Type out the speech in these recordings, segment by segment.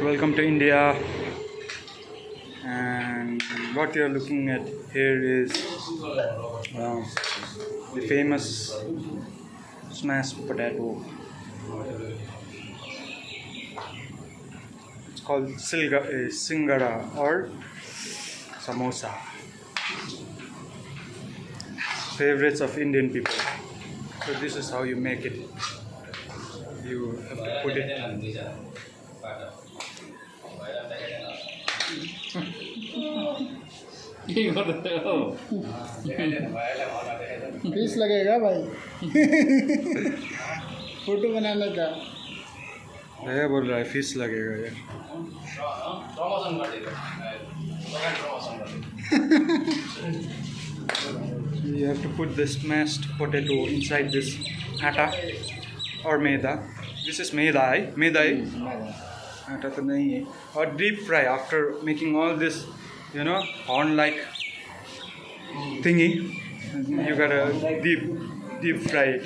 Welcome to India. And what you're looking at here is the famous smashed potato. It's called singara or samosa. Favorites of Indian people. So this is how you make it. You have to put it. Fees लगेगा भाई photo बनाने का भैया बोल रहा है fees लगेगा ये You have to put the smashed potato inside this atta or maida. This is maida, right? Maida, atta to nahi hai. Or deep fry after making all this, horn-like thingy. You gotta deep fry it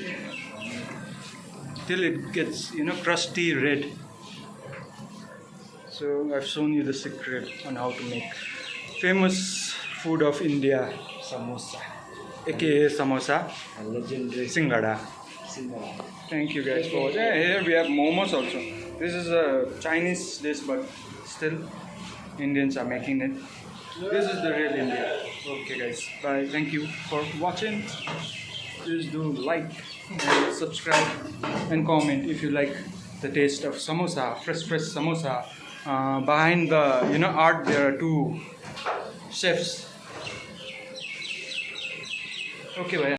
till it gets crusty red. So I've shown you the secret on how to make famous food of India, samosa, aka samosa, legendary singada. Thank you guys for watching. Here we have momos also. This is a Chinese dish, but still Indians are making it. This is the real India. Okay guys, bye. Thank you for watching. Please do like and subscribe and comment if you like the taste of samosa, fresh samosa. Behind the art there are two chefs. Okay, bye.